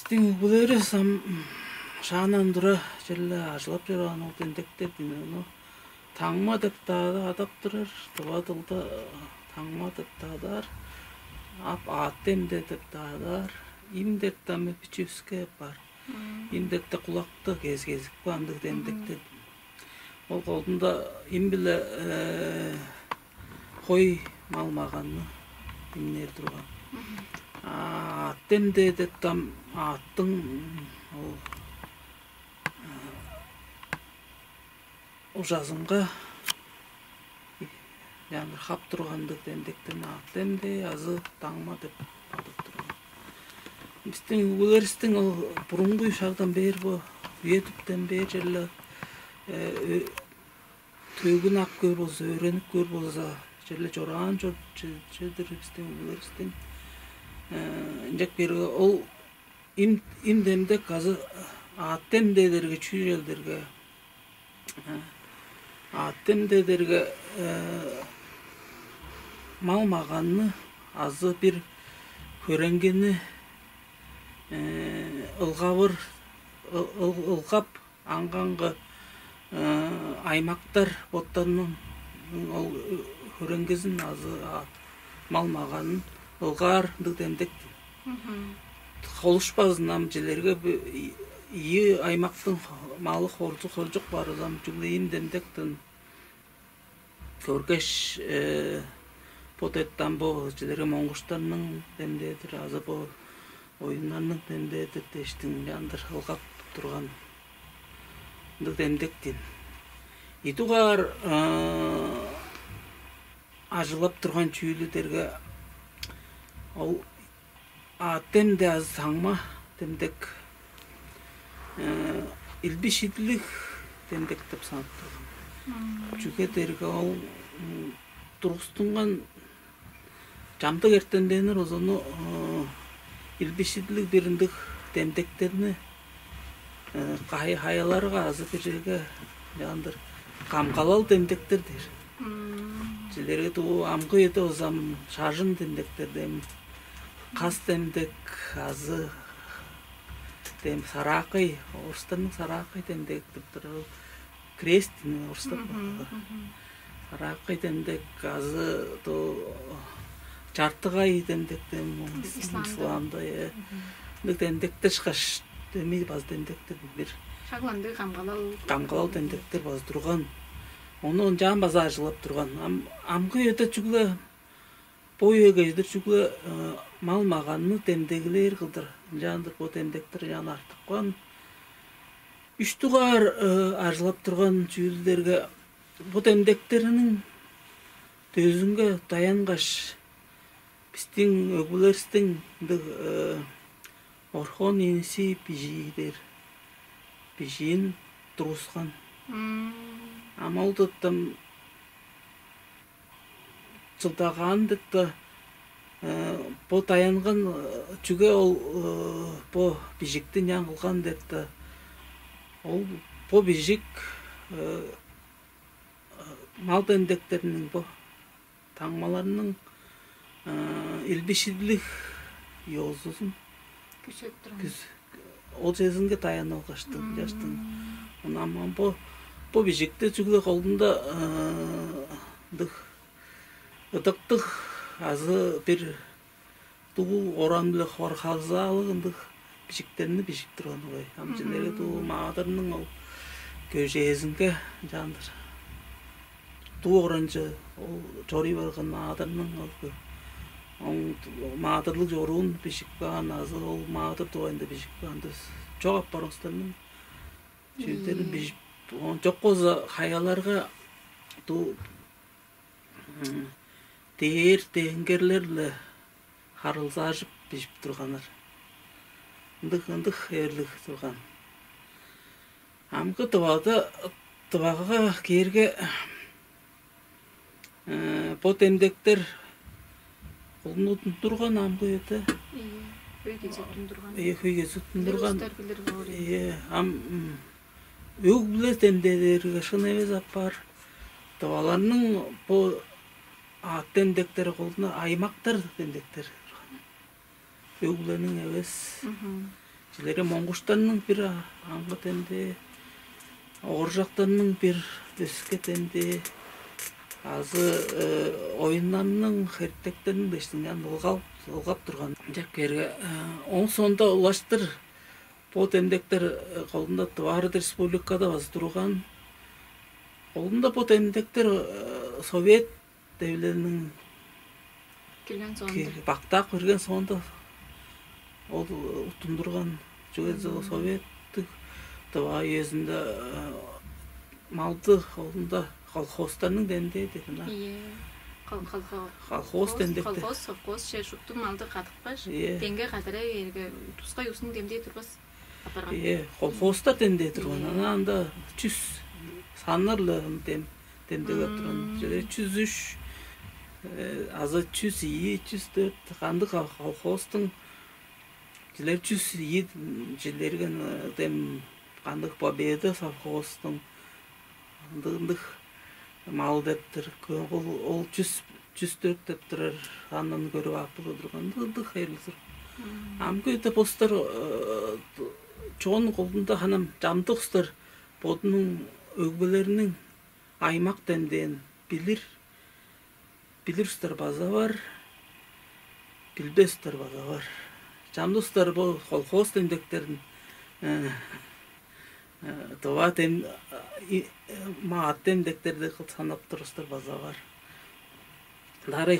Біздің өкілері шағынан тұра желі ажылап жүрған ол дендектер дені таңма деп дады адап тұрар, тұвадылда таңма деп дадар, аттемде деп дадар, имдеп дамы пичевске бар. Имдепте құлақты кез-кезік бандық дендектер. Ол қолдында им білі қой малмағанны имнер тұрған. Аттемде деп там аттың жазынға яғни қап тұрғандық дендектен аттемде азы таңма деп адып тұрған. Біздің өңерістің бұрынғы шағдан бер бұл үйетіптен бер желі төгін ақ көр болса, өреніп көр болса желі жораған жөдір біздің өңерістің жак бергі ол имдемдек азы аттемдедерге чүйрелдерге аттемдедерге малмағанны азы бір көренгені ылғап аңғанғы аймақтар боттанның көренгізін азы малмағанын ылғар дендектін. Қолышпазын амжелерге ие аймақтың малы хоржық барызам жүглейін дендектін. Көргеш потеттан бұл желерге моңғыштарының дендедір, азы бұл ойынларының дендедір дештің жандыр ылғап тұрған дендектін. Итуғар ажылап тұрған чүйлідерге ол аттемде аз таңма дендек илбишидлік дендек деп санып тұрған. Жүгетерге ол тұрғыстыңған жамдық ертенденір озыны илбишидлік біріндік дендектеріні қайаларға азы бір жерге жаңдыр қамқалал дендектердер. Желерге туы амғы еті озам шажын дендектерден қас дендек азы дем сарақай, орыстарының сарақай дендек тұрыр крестін орыстар сарақай дендек азы жартығай дендектен исламда дендектер шқаш демей баз дендектер бір шағыланды қамқалау дендектер баз тұрған. Оны жан база ажылап тұрған. Амғы еті жүглі бойы кездер жүглі малмағанны дендегілер қылдыр. Жандыр бұл дендектер жан артық қуан. Үштіғар ажылап тұрған жүлдерге бұл дендектерінің төзінге таянғаш біздің өкілерістің орхон енесі бежейдер. Бежейін тұрысқан. Амалдыттым жылдаған дітті бұл таянған жүге ол бұл бежіктен яңғылған дітті. Ол бұл бежік мал дендектерінің бұл таңмаларының илбишідлік еозысын ол жезінге таян олғаштың жаштың. Онаман бұл бежікті жүглі қолдында ұдықтық азы бір тұғу орамдылық орқазалығындық бежіктеріні бежік тұрған ғой. Амжелері тұғу мағадырының ол көжезінге жандыр. Тұғу оранжы ол жори барған мағадырының мағадырлық жоруын бежік баған азы ол мағадыр туайында бежік баған. Жоғап барыңыстарының жүйдерін бежік жоқ қозы қаяларға тенгерлерлі қарылза ажып бежіп тұрғанар. Үндік ерлік тұрған. Амғы тұваға керге бұл дендектер қолын ұтын тұрған амғы еті. Өйге зүттін тұрған. Өг білес дендедерге шын емес апар. Таваларының бұл ат дендектері қолына аймақтар дендектер. Өг білінің әвес. Жилери Моңгуштанның бир аңгы темде, Оржактанның бир дөске темде, азы ойыннанның херттектеннің дештиңен ылгап турган. Жакерге оң сонда улаштыр бу темдектер колунда Тыварыт республикада базы турган. Колунда бу темдектер Совет devletinin Келген соңында. бактак берген соңында ол утундурган жөзө советтик тыва өзүндө малды колунда колхозтарның демде дегена. Колхоз демдекте. Совхоз шуттун малды катыкпаш. Ие. Тенге кадары эрге туска юсун демде турбас. Апарган. Колхозтар демде турган. Анда 100 санырлы демдеге турган. Жere 103 азы 102, 104 канды колхоздун жилер 102 жилерген дем кандык Победа совхоздун андык мал дептир ол 104 дептир андан көрүп апылы турган андык хайырлы. Амкөйте постар чоң колунда ханам жамдыкстар бодунун өгбөлөрүнүн аймак демден Билирстер база бар, билбестер база бар. Жамдыстар бұл колхоз демдектерін тыва маат демдектерді санап тұрыстар база бар. Дарай